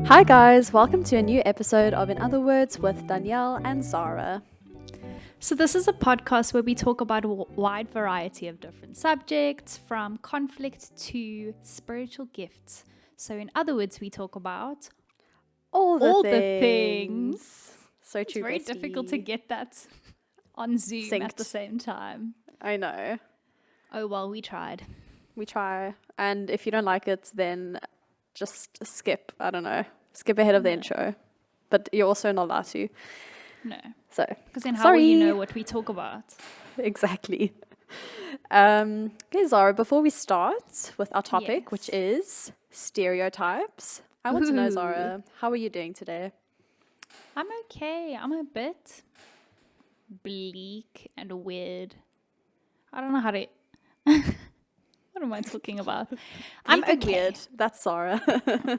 Hi guys, welcome to a new episode of In Other Words with Danielle and Zara. So this is a podcast where we talk about a wide variety of different subjects, from conflict to spiritual gifts. So in other words, we talk about All the things. So It's true, very bestie. difficult to get that on Zoom at the Synced. same time. I know. Oh well, we tried. We try. And if you don't like it, then just skip. I don't know. Skip ahead of the intro. But you're also not allowed to. No, So, because then how will you sorry. know what we talk about? Exactly. Okay, Zara, before we start with our topic, which is stereotypes, I want to know, Ooh. Zara, how are you doing today? I'm okay. I'm a bit bleak and weird. I don't know how to... What am I talking about? I'm Bleak and okay. weird. That's Zara.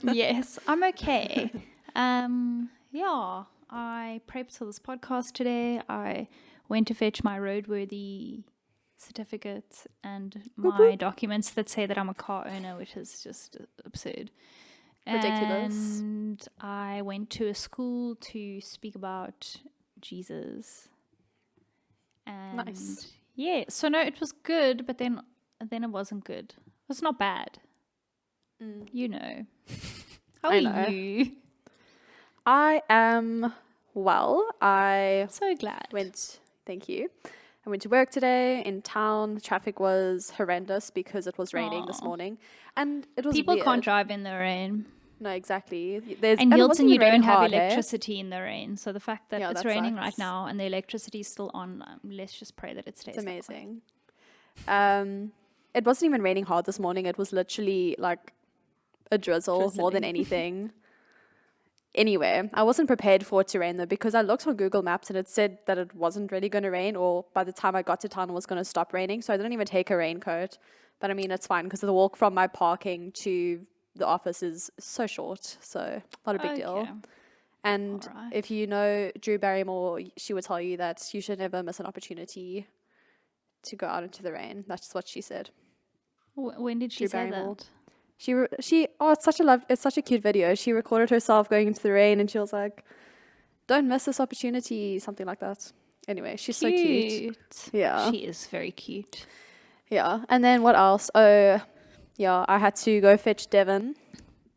Yes, I'm okay. Yeah, I prepped for this podcast today. I went to fetch my roadworthy certificate and my documents that say that I'm a car owner, which is just absurd. Ridiculous. And I went to a school to speak about Jesus. And Nice. yeah, so no, it was good, but then it wasn't good. It's not bad. You know. How I are know. you? I am well. I So glad. thank you. I went to work today in town. Traffic was horrendous because it was raining this Aw. morning. And it was People weird. can't drive in the rain. No, exactly. And it wasn't Hilton, you even raining don't have hard, eh? electricity in the rain. So the fact that Yeah, it's that raining sucks. right now and the electricity is still on, let's just pray that it stays. It's that way. amazing. It wasn't even raining hard this morning. It was literally like a drizzle more than Drizzling. anything. Anyway, I wasn't prepared for it to rain though, because I looked on Google Maps and it said that it wasn't really going to rain, or by the time I got to town it was going to stop raining. So I didn't even take a raincoat. But I mean, it's fine because the walk from my parking to the office is so short. So not a big deal. Okay. And Alright. if you know Drew Barrymore, she would tell you that you should never miss an opportunity to go out into the rain. That's what she said. When did she Drew say Barrymore. that? It's such a cute video. She recorded herself going into the rain and she was like, don't miss this opportunity, something like that. Anyway, she's so cute. Yeah. She is very cute. Yeah. And then what else? Oh, yeah, I had to go fetch Devin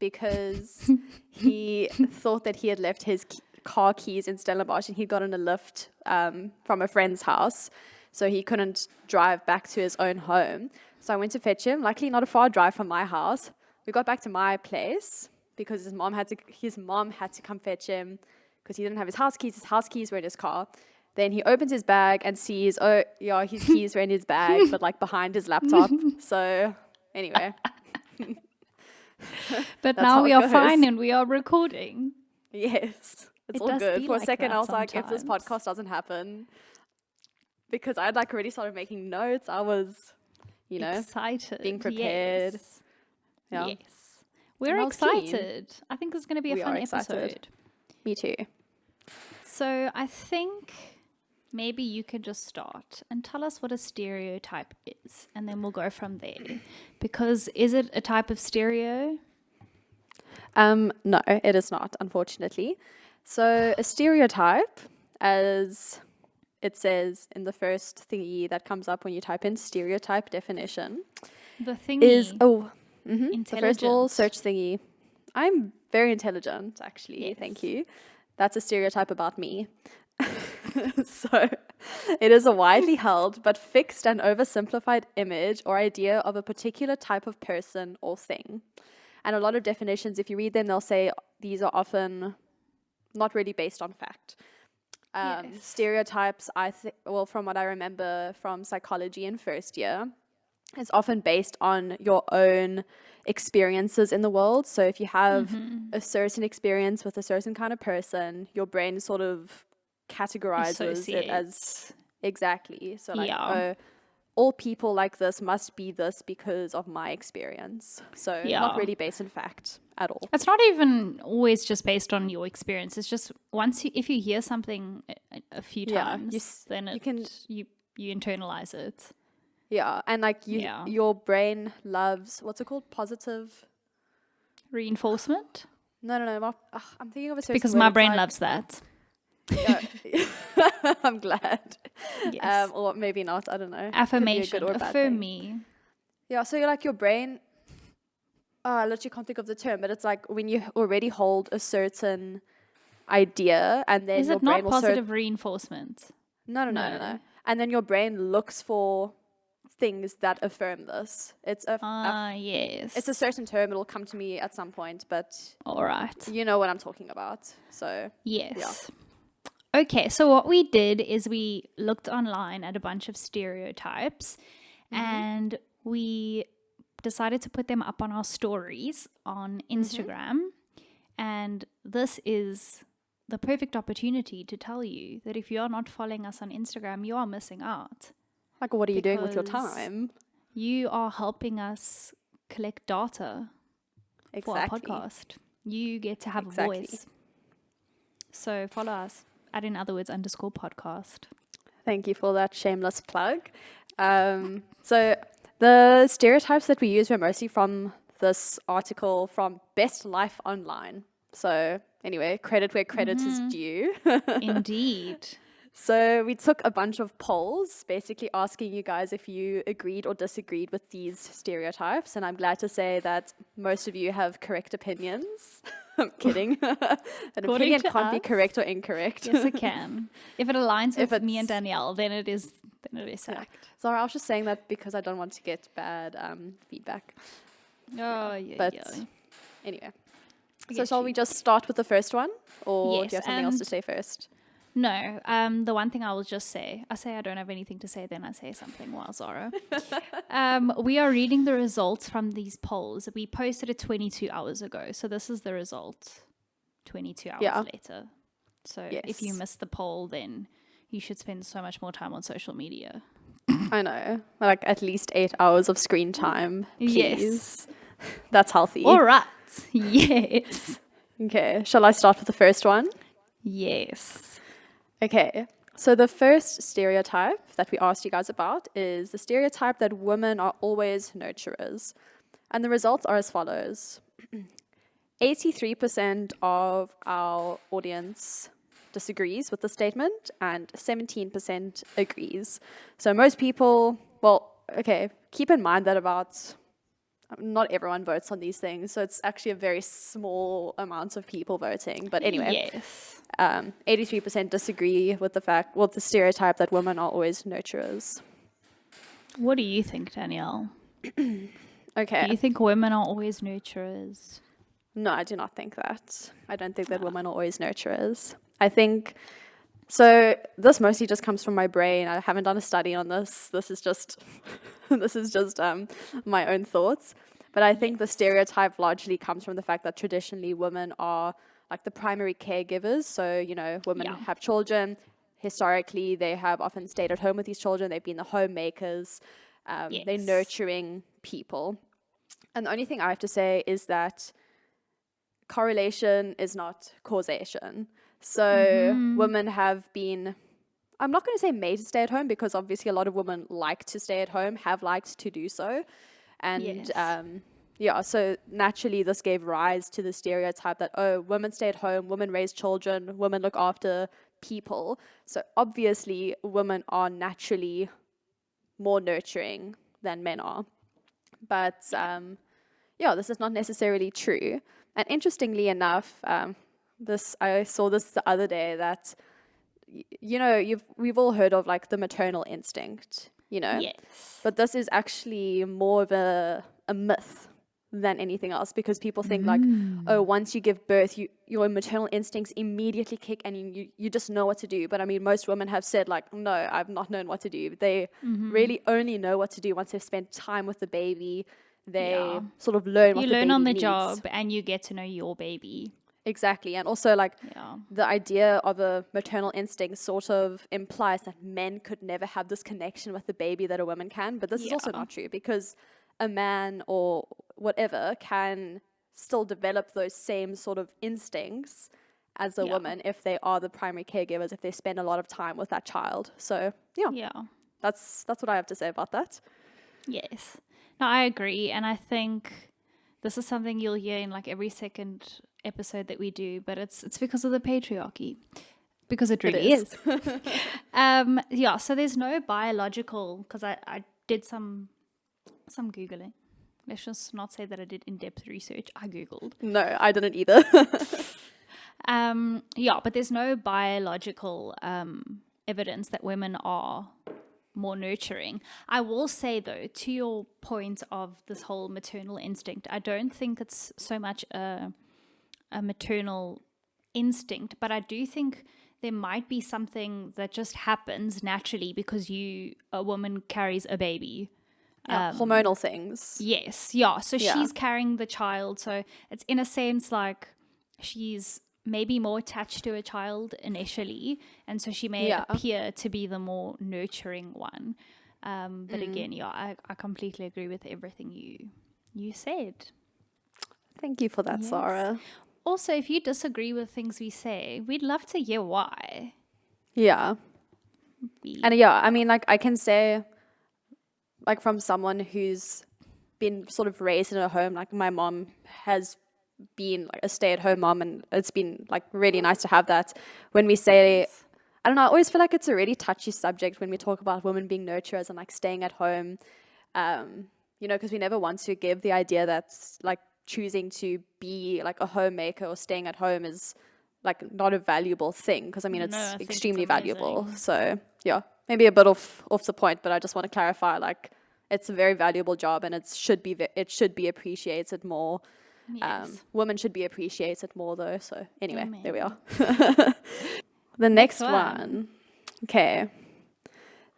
because he thought that he had left his car keys in Stellenbosch and he'd gotten a lift from a friend's house. So he couldn't drive back to his own home. So I went to fetch him. Luckily, not a far drive from my house. We got back to my place because his mom had to come fetch him because he didn't have his house keys. His house keys were in his car. Then he opens his bag and sees, oh yeah, his keys were in his bag, but like behind his laptop. So anyway. But That's now how we it are goes. fine and we are recording. Yes, it's It all does good. be For a like second, that I was like, if this sometimes. podcast doesn't happen, because I'd like already started making notes. I was, Excited. being prepared. Yes. Yeah. Yes. We're I was keen. excited. I think it's going to be a We fun are excited. episode. Me too. So I think maybe you could just start and tell us what a stereotype is, and then we'll go from there. Because is it a type of stereo? No, it is not, unfortunately. So a stereotype, as it says in the first thingy that comes up when you type in stereotype definition, The thingy. is the first little Intelligent. search thingy. I'm very intelligent, actually. Yes. Thank you. That's a stereotype about me. So it is a widely held but fixed and oversimplified image or idea of a particular type of person or thing. And a lot of definitions, if you read them, they'll say these are often not really based on fact. Yes. Stereotypes, from what I remember from psychology in first year, is often based on your own experiences in the world. So if you have a certain experience with a certain kind of person, your brain sort of categorizes it as exactly. So like, Yeah. all people like this must be this because of my experience. So not Yeah. really based in fact at all. It's not even always just based on your experience. It's just if you hear something a few Yeah, times, then you internalize it. Yeah, and like your brain loves, what's it called? Positive Reinforcement? No. I'm thinking of a certain Because word. my It's brain like, loves that. yeah. I'm glad. Yes. Or maybe not. I don't know. Affirmation. Could be a good or bad Affirm thing. me. Yeah. So you're like your brain. I literally can't think of the term, but it's like when you already hold a certain idea, and then Is your it brain not also positive reinforcement? no. And then your brain looks for things that affirm this. It's Yes. it's a certain term. It'll come to me at some point, but All right. you know what I'm talking about. So Yes. Okay, so what we did is we looked online at a bunch of stereotypes and we decided to put them up on our stories on Instagram. And this is the perfect opportunity to tell you that if you are not following us on Instagram, you are missing out. like, what are you doing with your Because time? You are helping us collect data for our Exactly. podcast. You get to have a Exactly. voice. So follow us at in other words _podcast. Thank you for that shameless plug. So the stereotypes that we use were mostly from this article from Best Life Online. So anyway, credit where credit is due. Indeed. So we took a bunch of polls, basically asking you guys if you agreed or disagreed with these stereotypes. And I'm glad to say that most of you have correct opinions. I'm kidding. An According opinion to can't be us. correct or incorrect. Yes, it can. If it aligns If with me it's- and Danielle, then it is fact. Sorry, I was just saying that because I don't want to get bad feedback. Oh, yeah, But yeah. anyway. I So get shall you. we just start with the first one? Or Yes, do you have something else to and- say first? No, the one thing I will just say, I say I don't have anything to say, then I say something while Zara. We are reading the results from these polls. We posted it 22 hours ago. So this is the result 22 hours later. So if you Yes. missed the poll, then you should spend so much more time on social media. I know. Like at least 8 hours of screen time, please. Yes. That's healthy. All right. Yes. Okay, shall I start with the first one? Yes. Okay, so the first stereotype that we asked you guys about is the stereotype that women are always nurturers. And the results are as follows. 83% of our audience disagrees with the statement and 17% agrees. So most people, well, okay, keep in mind that not everyone votes on these things, so it's actually a very small amount of people voting. But anyway, Yes. 83% disagree with the stereotype that women are always nurturers. What do you think, Danielle? Okay. Do you think women are always nurturers? No, I do not think that. I don't think that women are always nurturers. I think, so this mostly just comes from my brain. I haven't done a study on this. This is just, my own thoughts. But I think the stereotype largely comes from the fact that traditionally women are like the primary caregivers. So, women have children. Historically, they have often stayed at home with these children. They've been the homemakers. They're nurturing people. And the only thing I have to say is that correlation is not causation. So women have been, I'm not going to say made to stay at home, because obviously a lot of women like to stay at home, have liked to do so. And so naturally this gave rise to the stereotype that, women stay at home, women raise children, women look after people. So obviously women are naturally more nurturing than men are. But this is not necessarily true. And interestingly enough, I saw this the other day that, we've all heard of like the maternal instinct, Yes. But this is actually more of a myth than anything else, because people think like, once you give birth, your maternal instincts immediately kick and you just know what to do. But I mean, most women have said like, no, I've not known what to do. They really only know what to do once they've spent time with the baby. They sort of learn what the baby You learn on the needs. job and you get to know your baby. Exactly. And also like the idea of a maternal instinct sort of implies that men could never have this connection with the baby that a woman can. But this is also not true, because a man or whatever can still develop those same sort of instincts as a woman if they are the primary caregivers, if they spend a lot of time with that child. So that's what I have to say about that. Yes. No, I agree. And I think this is something you'll hear in like every second episode that we do, but it's because of the patriarchy. Because it really is. Yeah, so there's no biological, because I did some Googling. Let's just not say that I did in-depth research. I Googled. No, I didn't either. Yeah, but there's no biological evidence that women are more nurturing. I will say, though, to your point of this whole maternal instinct, I don't think it's so much a maternal instinct, but I do think there might be something that just happens naturally because a woman carries a baby. Hormonal things. Yes, yeah. So she's carrying the child. So it's in a sense like she's maybe more attached to a child initially, and so she may appear to be the more nurturing one. But again, I completely agree with everything you said. Thank you for that, Zara. Also, if you disagree with things we say, we'd love to hear why. Yeah. And yeah, I mean, like, I can say, like, from someone who's been sort of raised in a home, like, my mom has been like a stay-at-home mom, and it's been like really nice to have that. When we say, I don't know, I always feel like it's a really touchy subject when we talk about women being nurturers and like staying at home, you know, because we never want to give the idea that like choosing to be like a homemaker or staying at home is like not a valuable thing, because I mean it's extremely valuable. So yeah, maybe a bit off the point, but I just want to clarify, like, it's a very valuable job, and it should be appreciated more. Yes. Women should be appreciated more, though. So anyway, there we are. The next one. Okay.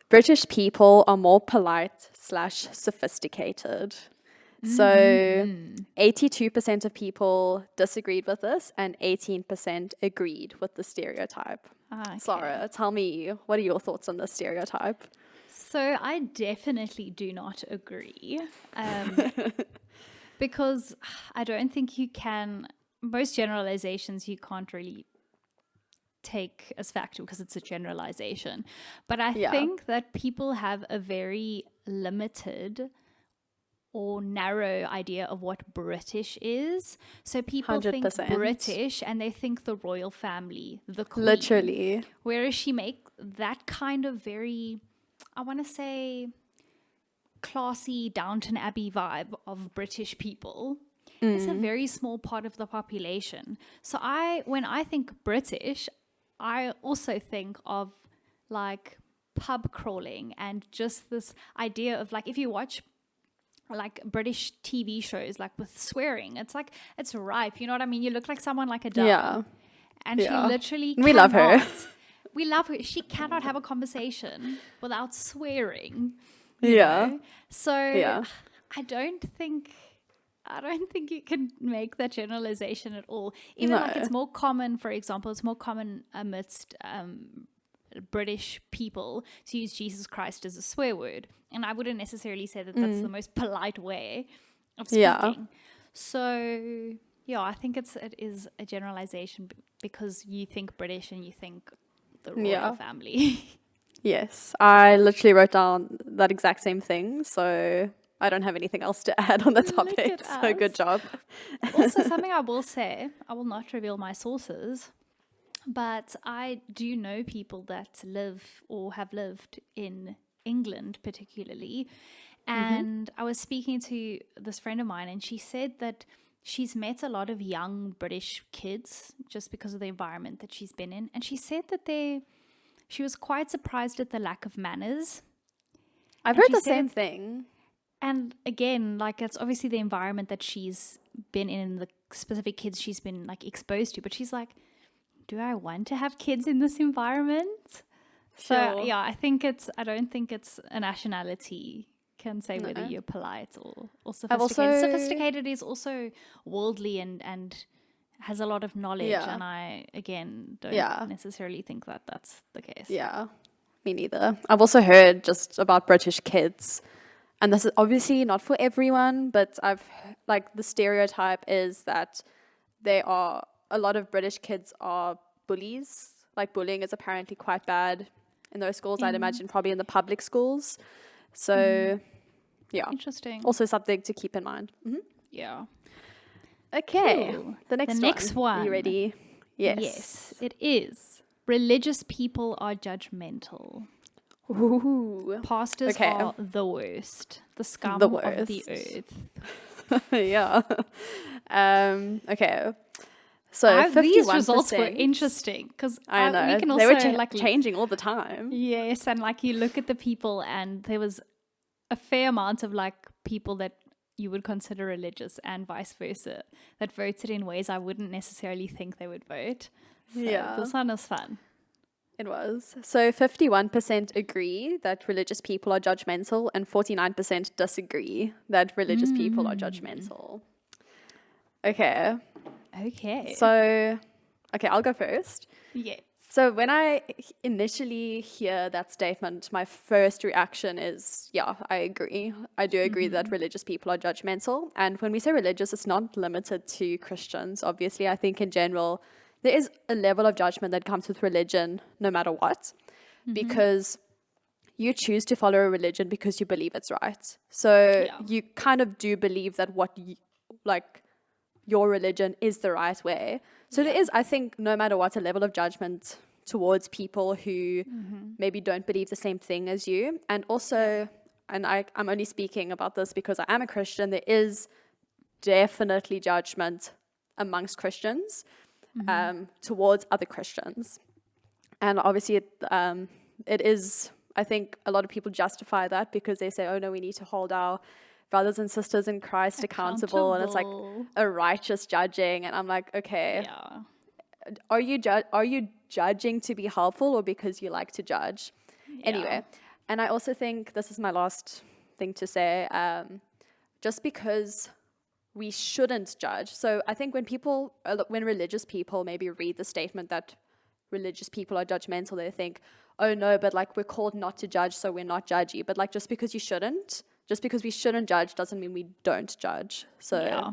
British people are more polite / sophisticated. So 82% of people disagreed with this, and 18% agreed with the stereotype. Okay. Zara, tell me, what are your thoughts on this stereotype? So I definitely do not agree. Because I don't think you can, most generalizations you can't really take as fact because it's a generalization. But I think that people have a very limited or narrow idea of what British is. So people 100%. Think British and they think the royal family, the queen. Literally. Whereas she makes that kind of very, I want to say, classy Downton Abbey vibe of British people. It's a very small part of the population. So when I think British, I also think of like pub crawling and just this idea of like, if you watch like British TV shows like with swearing, it's like it's ripe, you know what I mean? You look like someone like Adele. And she literally we love her. We love her. She cannot have a conversation without swearing. You know? So I don't think you can make that generalization at all. Even like it's more common, for example, it's more common amidst British people to use Jesus Christ as a swear word. And I wouldn't necessarily say that that's the most polite way of speaking. Yeah. So I think it is a generalization because you think British and you think the royal family. Yes, I literally wrote down that exact same thing, so I don't have anything else to add on the topic, so good job. Also, something I will say, I will not reveal my sources, but I do know people that live or have lived in England particularly, and I was speaking to this friend of mine, and she said that she's met a lot of young British kids just because of the environment that she's been in, and she said that she was quite surprised at the lack of manners. I've heard the same thing. And again, like, it's obviously the environment that she's been in, the specific kids she's been like exposed to. But she's like, do I want to have kids in this environment? Sure. So I don't think it's a nationality can say whether you're polite or sophisticated. Sophisticated is also worldly and has a lot of knowledge, and I, again, don't necessarily think that that's the case. Yeah, me neither. I've also heard just about British kids, and this is obviously not for everyone, but the stereotype is that a lot of British kids are bullies. Like, bullying is apparently quite bad in those schools. I'd imagine probably in the public schools. So, Interesting. Also something to keep in mind. Yeah. Okay. Cool. The next one. Are you ready? Yes. Yes, it is. Religious people are judgmental. Ooh. Pastors Okay. are the worst. The scum The of the worst. earth. Yeah. Okay. So These 51%. results were interesting because I know. we can they also were changing all the time. Yes, and like you look at the people, and there was a fair amount of like people that you would consider religious and vice versa that voted in ways I wouldn't necessarily think they would vote. So this one was fun. It was. So 51% agree that religious people are judgmental and 49% disagree that religious people are judgmental. Okay. Okay. So, okay, I'll go first. Yeah. So when I initially hear that statement, my first reaction is, yeah, I agree. I do agree that religious people are judgmental. And when we say religious, it's not limited to Christians. Obviously, I think in general, there is a level of judgment that comes with religion no matter what, because you choose to follow a religion because you believe it's right. So you kind of do believe that your religion is the right way. So there is, I think, no matter what, a level of judgment towards people who maybe don't believe the same thing as you. And also, and I'm only speaking about this because I am a Christian, there is definitely judgment amongst Christians towards other Christians. And obviously it is, I think a lot of people justify that because they say, oh no, we need to hold our brothers and sisters in Christ accountable. And it's like a righteous judging. And I'm like, okay, are you judging to be helpful or because you like to judge? Anyway, and I also think this is my last thing to say, just because we shouldn't judge. So I think when religious people maybe read the statement that religious people are judgmental, they think, oh no, but like we're called not to judge, so we're not judgy. But like just because we shouldn't judge doesn't mean we don't judge. So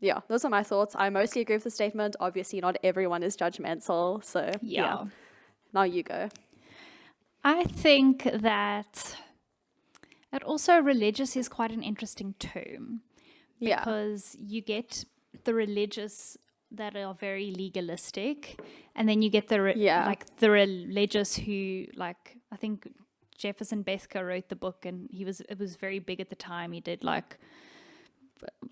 yeah, those are my thoughts. I mostly agree with the statement. Obviously, not everyone is judgmental. So yeah. Now you go. I think that also religious is quite an interesting term. Because you get the religious that are very legalistic, and then you get the religious who, like, I think Jefferson Bethke wrote the book, and it was very big at the time. He did like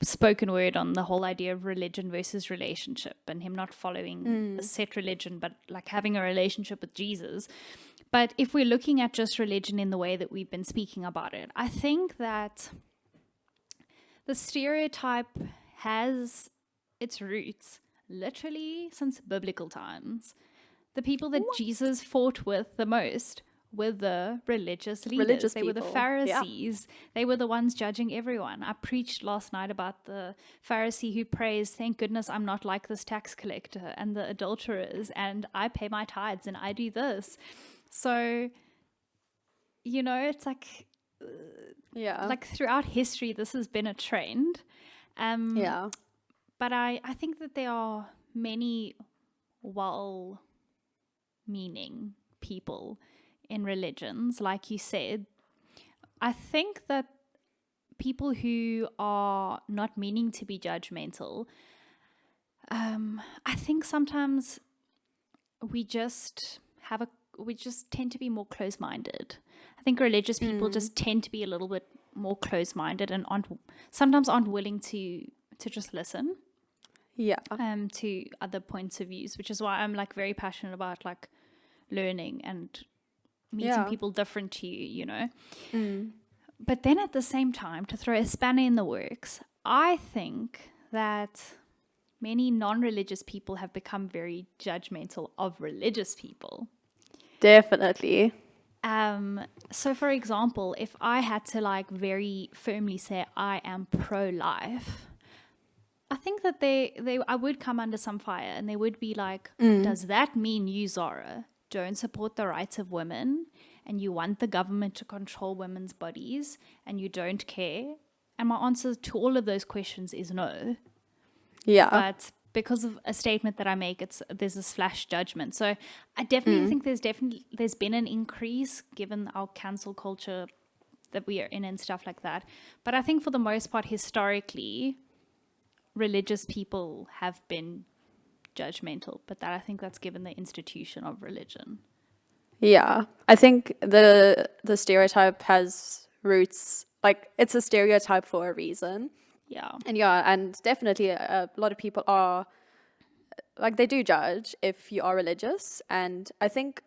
spoken word on the whole idea of religion versus relationship, and him not following a set religion, but like having a relationship with Jesus. But if we're looking at just religion in the way that we've been speaking about it, I think that the stereotype has its roots literally since biblical times. The people that Jesus fought with the most were the religious leaders. They were the Pharisees. They were the ones judging everyone. I preached last night about the Pharisee who prays, thank goodness I'm not like this tax collector and the adulterers, and I pay my tithes and I do this. So, it's like... like throughout history, this has been a trend. But I think that there are many well-meaning people in religions, like you said. I think that people who are not meaning to be judgmental, I think sometimes we just tend to be more close-minded. I think religious people just tend to be a little bit more close-minded and sometimes aren't willing to just listen. To other points of views, which is why I'm like very passionate about like learning and meeting people different to you, But then at the same time, to throw a spanner in the works, I think that many non-religious people have become very judgmental of religious people. Definitely. So for example, if I had to like very firmly say I am pro-life, I think that I would come under some fire, and they would be like, does that mean you, Zara, don't support the rights of women, and you want the government to control women's bodies, and you don't care? And my answer to all of those questions is no. But because of a statement that I make, there's this flash judgment. So I definitely think there's been an increase given our cancel culture that we are in and stuff like that. But I think for the most part, historically, religious people have been judgmental, but that I think that's given the institution of religion. Yeah, I think the stereotype has roots, like it's a stereotype for a reason. Yeah. And definitely a lot of people are, like, they do judge if you are religious, and I think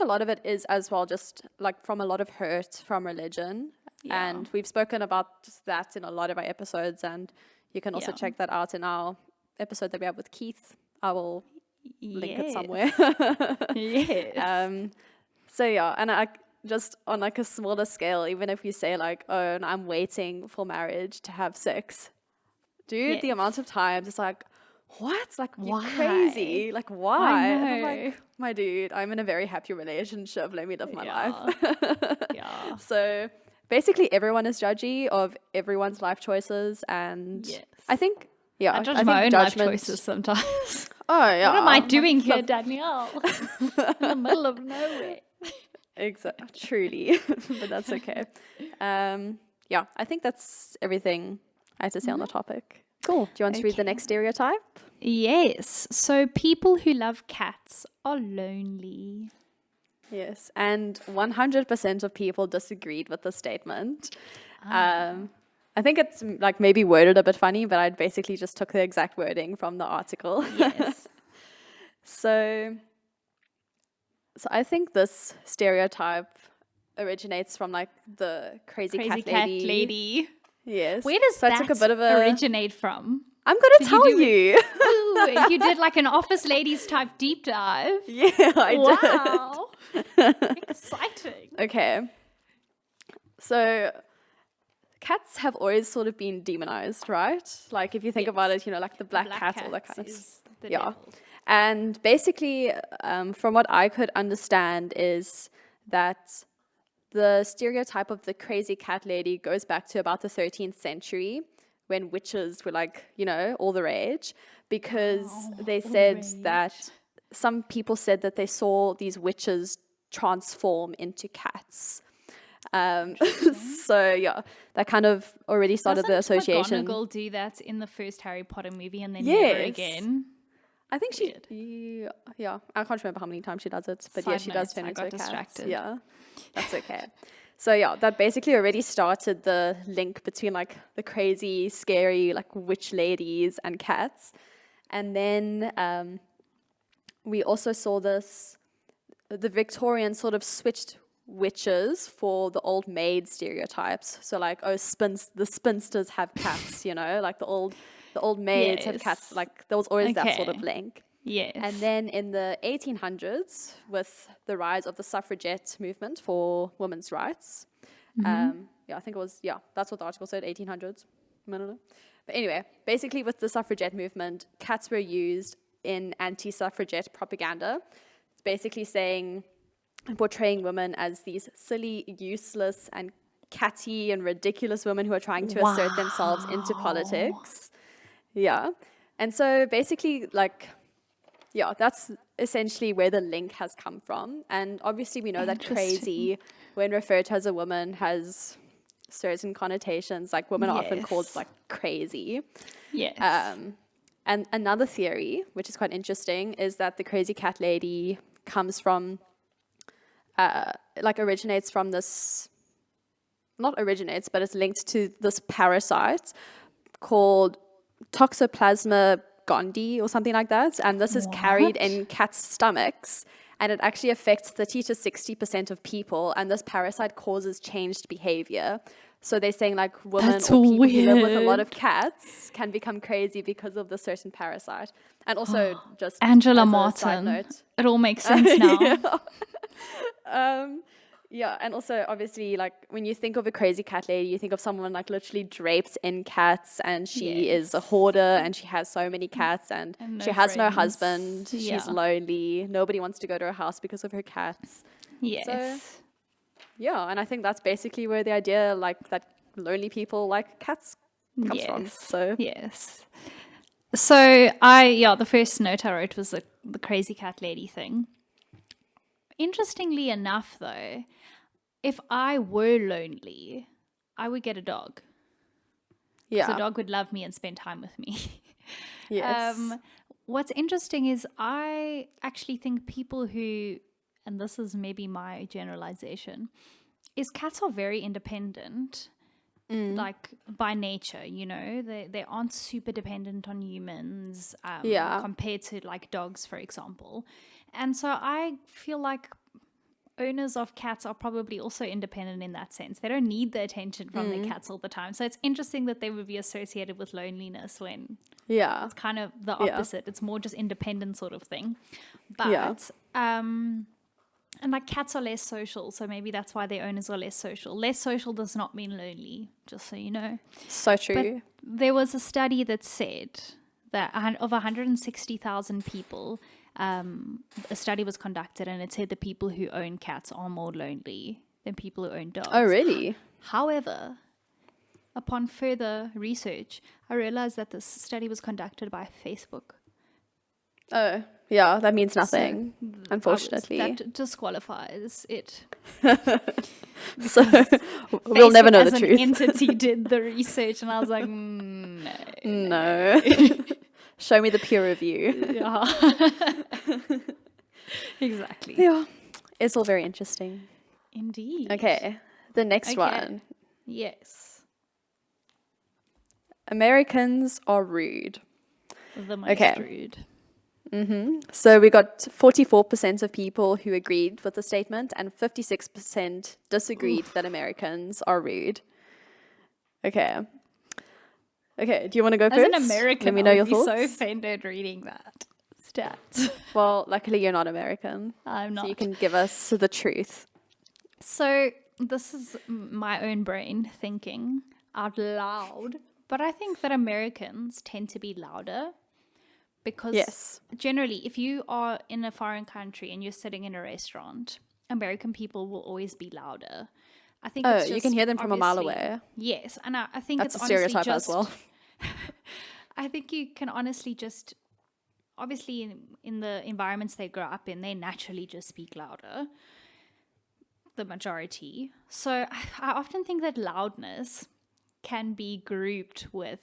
a lot of it is as well just like from a lot of hurt from religion. Yeah. And we've spoken about just that in a lot of our episodes, and you can also check that out in our episode that we have with Keith. I will link it somewhere. Yes. So yeah, and I just on like a smaller scale, even if you say like, oh, and I'm waiting for marriage to have sex, dude, the amount of times it's like, what? Like, you're crazy. Like, why? And I'm like, my dude, I'm in a very happy relationship. Let me live my life. Yeah. So basically everyone is judgy of everyone's life choices. And I think, I judge my own life choices sometimes. Oh, yeah. What am I doing here, Danielle? In the middle of nowhere. Exactly. Truly. But that's okay. Yeah, I think that's everything I had to say on the topic. Cool. Do you want to read the next stereotype? Yes. So people who love cats are lonely. Yes. And 100% of people disagreed with the statement. I think it's like maybe worded a bit funny, but I basically just took the exact wording from the article. Yes. So I think this stereotype originates from like the crazy cat lady. Yes. Where does that originate from? I'm going to tell you. Ooh, you did like an Office Ladies type deep dive. Yeah, I did. Exciting. Okay. So cats have always sort of been demonized, right? Like if you think about it, you know, like the black cat, all that kind of stuff. Yeah. Devil. And basically, from what I could understand is that the stereotype of the crazy cat lady goes back to about the 13th century when witches were like, you know, all the rage, because they said that some people said that they saw these witches transform into cats. So yeah, that kind of already started the association. McGonagall do that in the first Harry Potter movie and then never again? I think she did. Yeah, I can't remember how many times she does it, but yeah, she does turn into a cat. Distracted. Yeah, that's okay. So yeah, that basically already started the link between like the crazy, scary, like witch ladies and cats. And then we also saw the Victorians sort of switched witches for the old maid stereotypes. So like, oh, the spinsters have cats, you know, like the old maids have cats. Like there was always that sort of link. Yes. And then in the 1800s, with the rise of the suffragette movement for women's rights, I think it was, that's what the article said, 1800s. I don't know. But anyway, basically with the suffragette movement, cats were used in anti-suffragette propaganda. It's basically portraying women as these silly, useless, and catty and ridiculous women who are trying to assert themselves into politics. Yeah. And so basically, like, that's essentially where the link has come from. And obviously we know that crazy, when referred to as a woman, has certain connotations. Like women are often called like crazy. Yes. And another theory, which is quite interesting, is that the crazy cat lady comes from, originates from this, not originates, but it's linked to this parasite called Toxoplasma gondii or something like that, and this is carried in cats' stomachs, and it actually affects 30 to 60% of people, and this parasite causes changed behavior. So they're saying like women or people who live with a lot of cats can become crazy because of the certain parasite. And also just Angela Martin. It all makes sense now. Yeah, and also obviously like when you think of a crazy cat lady, you think of someone like literally draped in cats, and she is a hoarder and she has so many cats, and she has no husband. She's lonely. Nobody wants to go to her house because of her cats. Yes. So, yeah, and I think that's basically where the idea like that lonely people like cats comes from. So So the first note I wrote was the crazy cat lady thing. Interestingly enough, though, if I were lonely, I would get a dog. Yeah. Because a dog would love me and spend time with me. Yes. What's interesting is I actually think people who, and this is maybe my generalization, is cats are very independent, like by nature, you know, they aren't super dependent on humans compared to like dogs, for example. And so I feel like owners of cats are probably also independent in that sense. They don't need the attention from their cats all the time. So it's interesting that they would be associated with loneliness when it's kind of the opposite. It's more just independent sort of thing. But and like cats are less social, so maybe that's why their owners are less social. Less social does not mean lonely, just so you know. So true. But there was a study that said that of 160,000 people, a study was conducted, and it said the people who own cats are more lonely than people who own dogs. Oh, really? However, upon further research, I realized that this study was conducted by Facebook. Oh, yeah, that means nothing, unfortunately. That disqualifies it. So we'll never know the truth. An entity did the research, and I was like, no. Show me the peer review. Yeah. Exactly. Yeah. It's all very interesting. Indeed. Okay. The next one. Yes. Americans are rude. The most rude. So we got 44% of people who agreed with the statement and 56% disagreed that Americans are rude. Okay. Okay, do you want to go first? As an American, Let me know your I would be so thoughts. offended reading that stat. Well, luckily you're not American. I'm not. So you can give us the truth. So this is my own brain thinking out loud. But I think that Americans tend to be louder because generally, if you are in a foreign country and you're sitting in a restaurant, American people will always be louder. I think it's just you can hear them from a mile away. Yes, and I think That's it's a stereotype honestly just, as well. I think you can honestly just, obviously in the environments they grow up in, they naturally just speak louder, the majority. So I often think that loudness can be grouped with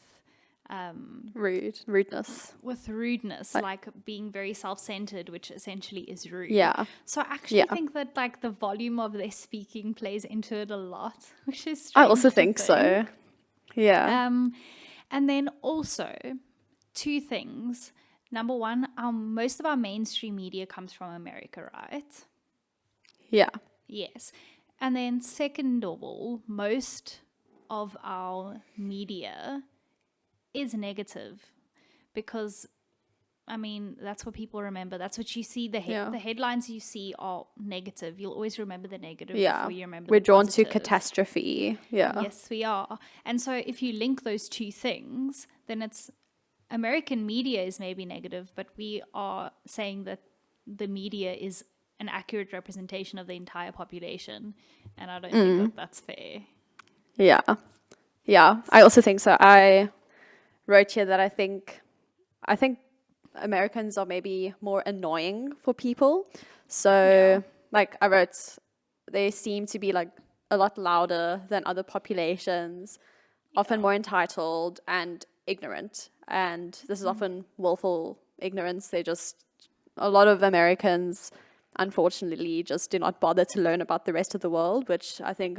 rudeness. With rudeness, like being very self-centered, which essentially is rude. Yeah. So I actually think that like the volume of their speaking plays into it a lot, which is strange. I also think so. Yeah. And then also two things. Number one, most of our mainstream media comes from America, right? Yeah. Yes. And then second of all, most of our media is negative because, I mean, that's what people remember. That's what you see. The headlines you see are negative. You'll always remember the negative before you remember We're the drawn positive. to catastrophe. Yeah. Yes, we are. And so if you link those two things, then it's American media is maybe negative, but we are saying that the media is an accurate representation of the entire population. And I don't think that that's fair. Yeah. Yeah, I also think so. I wrote here that I think Americans are maybe more annoying for people. So like I wrote, they seem to be like a lot louder than other populations, often more entitled and ignorant. And this is often willful ignorance. A lot of Americans, unfortunately, just do not bother to learn about the rest of the world, which I think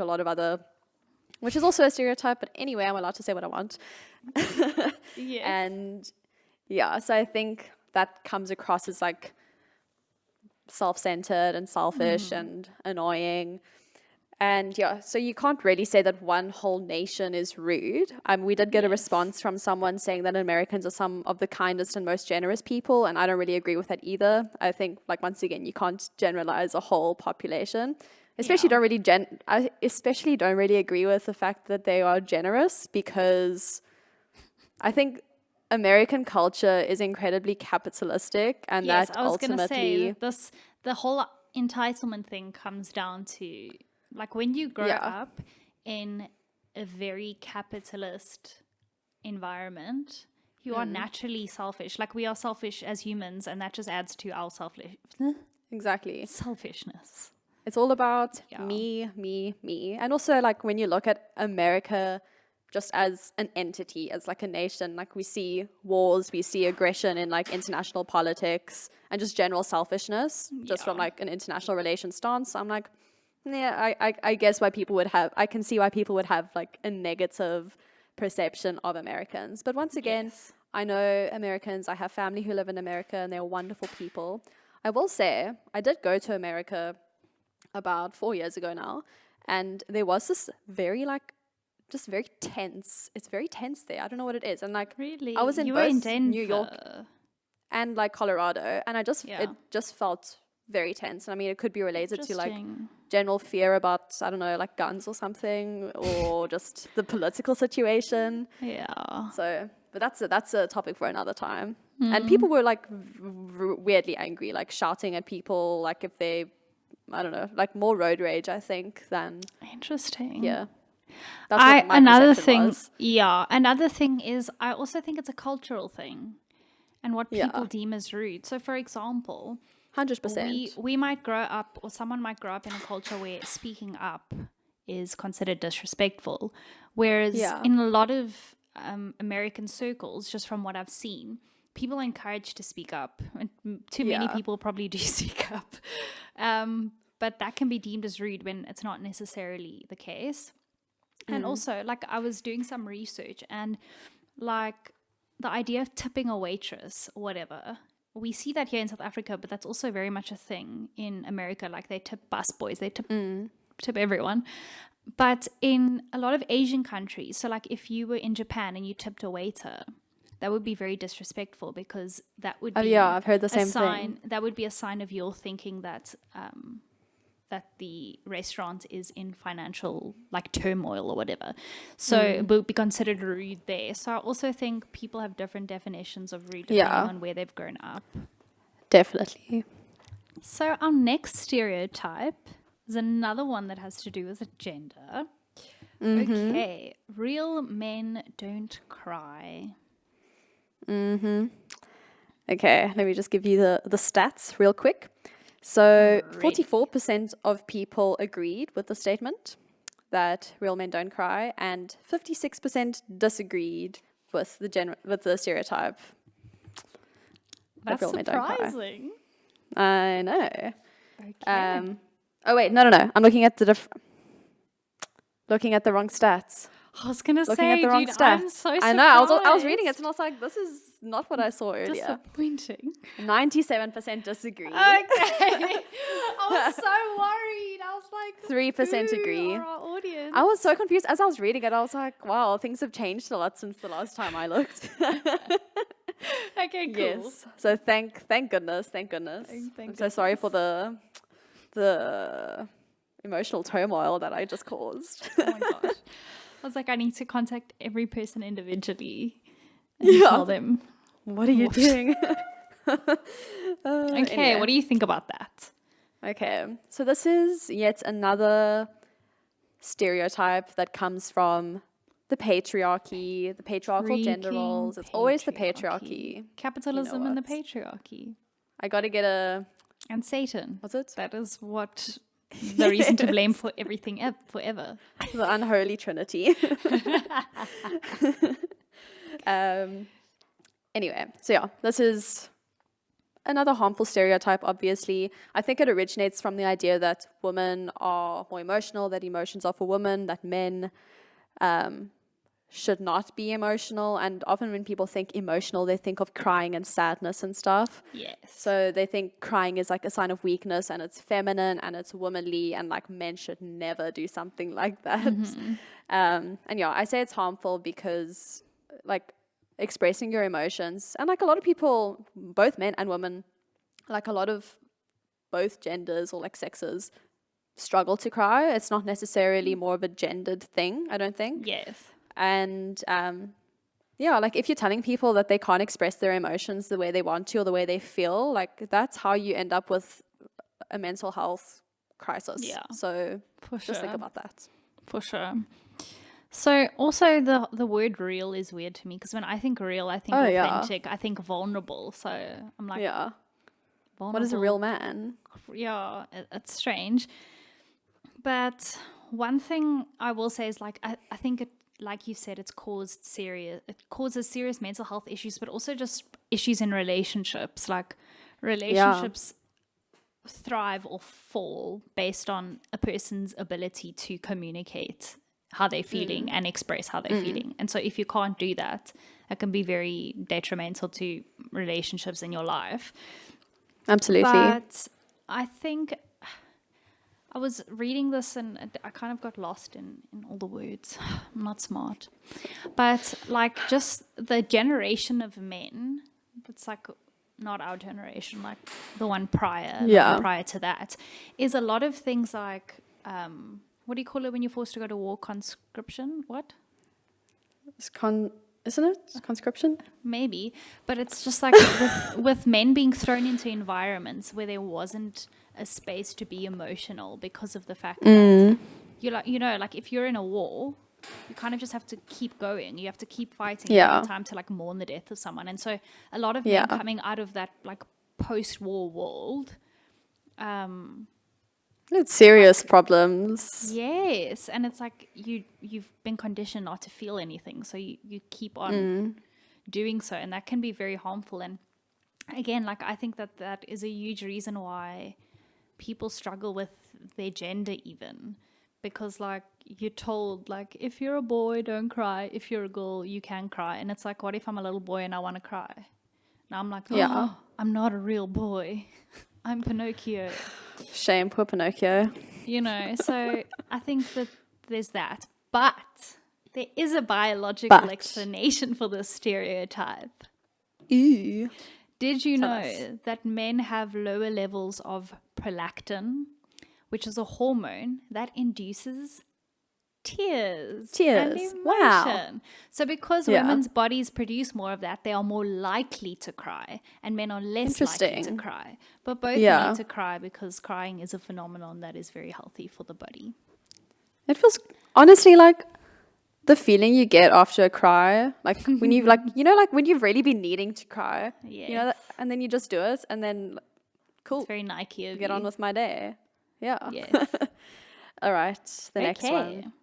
which is also a stereotype, but anyway, I'm allowed to say what I want. Yes. And so I think that comes across as like self-centered and selfish and annoying. And so you can't really say that one whole nation is rude. We did get a response from someone saying that Americans are some of the kindest and most generous people, and I don't really agree with that either. I think, like, once again, you can't generalize a whole population. Especially I especially don't really agree with the fact that they are generous, because I think American culture is incredibly capitalistic, and that I was ultimately gonna say the whole entitlement thing comes down to, like, when you grow up in a very capitalist environment, you are naturally selfish. Like, we are selfish as humans, and that just adds to our selfishness. It's all about me. And also, like, when you look at America just as an entity, as like a nation. Like we see wars, we see aggression in like international politics and just general selfishness just from like an international relations stance. I'm like, yeah, I guess why people would have, I can see why people would have like a negative perception of Americans. But once again, I know Americans, I have family who live in America and they're wonderful people. I will say, I did go to America about 4 years ago now, and there was this very like, just very tense. It's very tense there. I don't know what it is. And like, Really? I was in You were in both New York Denver. and like Colorado, and it just felt very tense. And I mean, it could be related to like general fear about, I don't know, like guns or something, or just the political situation. Yeah. So, but that's a topic for another time. And people were like weirdly angry, like shouting at people, like if they, I don't know, like more road rage, I think, than Interesting. yeah. That's what my perception was. Another thing is I also think it's a cultural thing and what people deem as rude. So for example, 100%. we might grow up, or someone might grow up in a culture where speaking up is considered disrespectful, whereas in a lot of American circles, just from what I've seen, people are encouraged to speak up, and too many people probably do speak up, but that can be deemed as rude when it's not necessarily the case. And also, like, I was doing some research, and like the idea of tipping a waitress or whatever, we see that here in South Africa, but that's also very much a thing in America. Like, they tip busboys, they tip everyone. But in a lot of Asian countries, so like if you were in Japan and you tipped a waiter, that would be very disrespectful, because that would be I've heard the same thing. That would be a sign of your thinking that that the restaurant is in financial like turmoil or whatever. So it would be considered rude there. So I also think people have different definitions of rude depending on where they've grown up. Definitely. So our next stereotype is another one that has to do with gender. Okay, real men don't cry. Okay, let me just give you the stats real quick. So 44% of people agreed with the statement that real men don't cry, and 56% disagreed with the stereotype. That's real men don't cry. surprising. I know. Okay. Oh wait, no. I'm looking at the wrong stats. I was gonna Looking say, at the wrong dude, stats. I'm so surprised. I know. I was reading it and I was like, this is not what I saw earlier. Disappointing. 97% disagree. Okay. I was so worried. I was like, 3% who agree. are our audience? I was so confused as I was reading it. I was like, wow, things have changed a lot since the last time I looked. Okay, cool. Yes. So thank goodness. Thank I'm so sorry for the emotional turmoil that I just caused. Oh my gosh. I was like, I need to contact every person individually and tell them. What are you doing? Okay, Anyway. what do you think about that? Okay, so this is yet another stereotype that comes from the patriarchy, the patriarchal gender roles. It's always the patriarchy. Capitalism and the what? patriarchy. I got to get a... And Satan. What's it? That is what the reason to blame for everything forever. The unholy trinity. Anyway, so yeah, this is another harmful stereotype, obviously. I think it originates from the idea that women are more emotional, that emotions are for women, that men should not be emotional. And often when people think emotional, they think of crying and sadness and stuff. Yes. So they think crying is like a sign of weakness, and it's feminine and it's womanly, and like men should never do something like that. And yeah, I say it's harmful because like expressing your emotions, and like a lot of people, both men and women, like a lot of both genders or like sexes struggle to cry. It's not necessarily more of a gendered thing, I don't think. Yes. And yeah, like if you're telling people that they can't express their emotions the way they want to or the way they feel, like that's how you end up with a mental health crisis. Yeah. So For just think sure. about that. For sure. So also the word real is weird to me, because when I think real, I think authentic, I think vulnerable. So I'm like, Yeah. vulnerable. What is a real man? Yeah, it's strange. But one thing I will say is like, I think like you said, it causes serious mental health issues, but also just issues in relationships. Like relationships thrive or fall based on a person's ability to communicate how they're feeling and express how they're feeling. And so if you can't do that, it can be very detrimental to relationships in your life. Absolutely. But I think I was reading this and I kind of got lost in all the words. I'm not smart. But like just the generation of men, it's like not our generation, like the one prior, prior to that, is a lot of things like, what do you call it when you're forced to go to war? Conscription? What? Isn't it? Conscription? Maybe. But it's just like with men being thrown into environments where there wasn't a space to be emotional because of the fact that you're like, like if you're in a war, you kind of just have to keep going. You have to keep fighting. You don't have time to like mourn the death of someone. And so a lot of men coming out of that like post-war world, it's serious problems. Yes. And it's like you've been conditioned not to feel anything. So you keep on doing so. And that can be very harmful. And again, like I think that is a huge reason why people struggle with their gender even. Because like you're told like if you're a boy, don't cry. If you're a girl, you can cry. And it's like, what if I'm a little boy and I want to cry? Now I'm like, I'm not a real boy. I'm Pinocchio. Shame, poor Pinocchio. So I think that there's that. But there is a biological explanation for this stereotype. Ew. Did you know that men have lower levels of prolactin, which is a hormone that induces tears and emotion? Wow. So because women's bodies produce more of that, they are more likely to cry, and men are less likely to cry. But both need to cry because crying is a phenomenon that is very healthy for the body. It feels honestly like the feeling you get after a cry, like when you've like like when you've really been needing to cry, and then you just do it, and then cool, it's very Nike of get on with my day. Yeah. Yes. All right. The next one.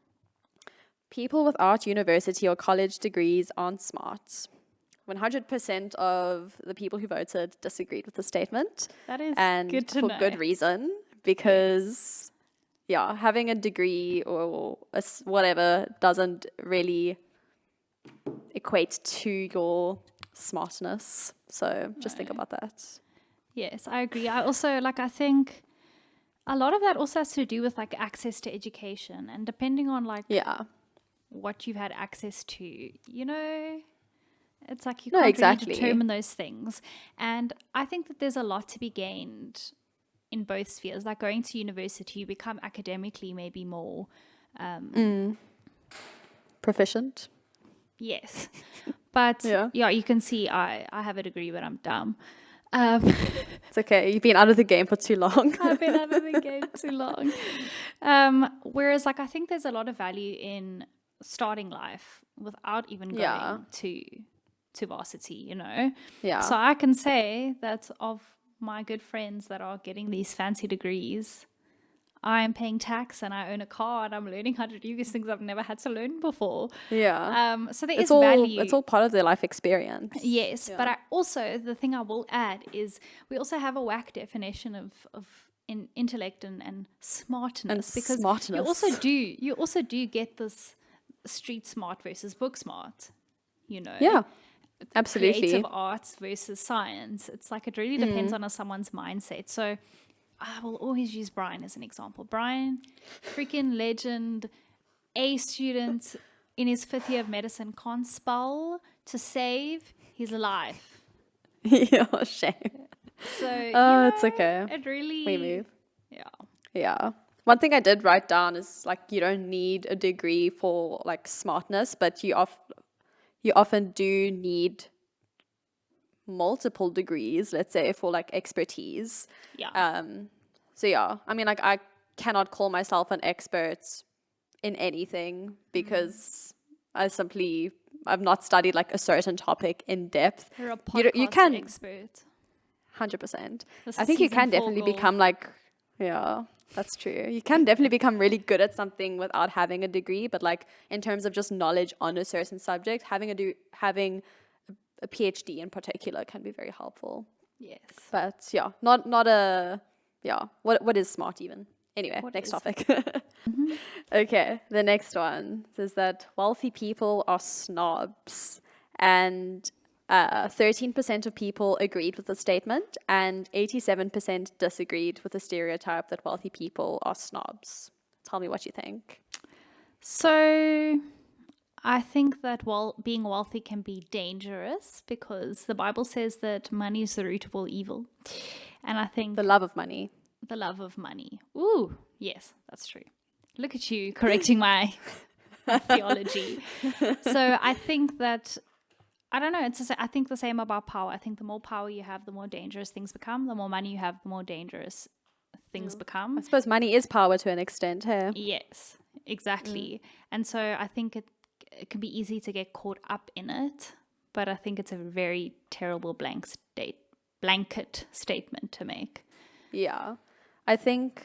People without university or college degrees aren't smart. 100% of the people who voted disagreed with the statement. That is good to know. For good reason, because having a degree or whatever doesn't really equate to your smartness. So just think about that. Yes, I agree. I also I think a lot of that also has to do with like access to education, and depending on what you've had access to, it's like you can't really determine those things. And I think that there's a lot to be gained in both spheres. Like going to university, you become academically maybe more proficient. Yes. But you can see I have a degree, but I'm dumb. It's okay. You've been out of the game for too long. I've been out of the game too long. Whereas I think there's a lot of value in starting life without even going to varsity, Yeah. So I can say that of my good friends that are getting these fancy degrees, I am paying tax and I own a car and I'm learning how to do these things I've never had to learn before. Yeah. So there is value. It's all part of their life experience. Yes. Yeah. But the thing I will add is we also have a whack definition of in intellect and smartness. Because you also do get this street smart versus book smart, Yeah. Absolutely. Creative arts versus science. It's like it really depends on someone's mindset. So I will always use Brian as an example. Brian, freaking legend, A student in his 5th year of medicine, can't spell to save his life. Yeah, shame. So, it's okay. It really... We move. Yeah. Yeah. One thing I did write down is you don't need a degree for smartness, but you often do need multiple degrees, let's say, for expertise. Yeah. So yeah, I mean, I cannot call myself an expert in anything because I've not studied a certain topic in depth. You're a podcast you can expert. 100%. I think you can definitely become That's true. You can definitely become really good at something without having a degree, but like in terms of just knowledge on a certain subject, having a PhD in particular can be very helpful. Yes. But yeah, not a what is smart even? Anyway, next topic. Okay, the next one says that wealthy people are snobs, and 13% of people agreed with the statement, and 87% disagreed with the stereotype that wealthy people are snobs. Tell me what you think. So I think that being wealthy can be dangerous because the Bible says that money is the root of all evil. And I think The love of money. the love of money. Ooh, yes, that's true. Look at you correcting my theology. So I think that, I don't know, I think the same about power. I think the more power you have, the more dangerous things become. The more money you have, the more dangerous things become. I suppose money is power to an extent, hey? Yes, exactly. And so I think it can be easy to get caught up in it, but I think it's a very terrible blanket statement to make. Yeah. I think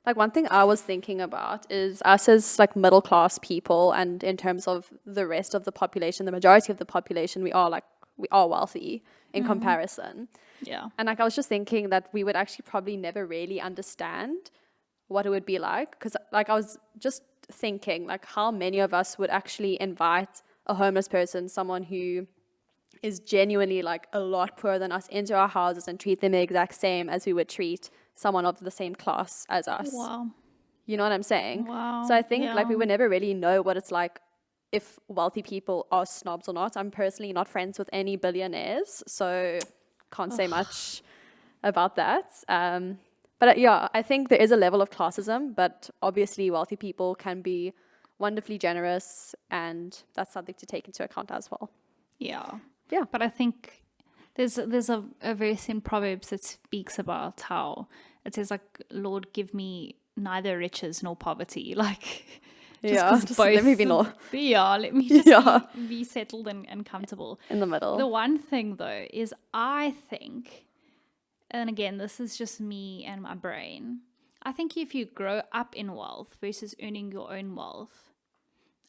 like one thing I was thinking about is us as like middle class people, and in terms of the rest of the population, the majority of the population, we are wealthy in comparison. Yeah. And like I was just thinking that we would actually probably never really understand what it would be like, because like I was just thinking like how many of us would actually invite a homeless person, someone who is genuinely like a lot poorer than us, into our houses and treat them the exact same as we would treat someone of the same class as us. Wow. You know what I'm saying? Wow. So I think like we Yeah. would never really know what it's like if wealthy people are snobs or not. I'm personally not friends with any billionaires, so can't say much about that. But yeah, I think there is a level of classism, but obviously wealthy people can be wonderfully generous, and that's something to take into account as well. Yeah. Yeah. But I think there's a verse in Proverbs that speaks about how it says like, Lord, give me neither riches nor poverty. Like, Just let me be let me just be settled and comfortable. in the middle. The one thing though is I think, and again, this is just me and my brain, I think if you grow up in wealth versus earning your own wealth,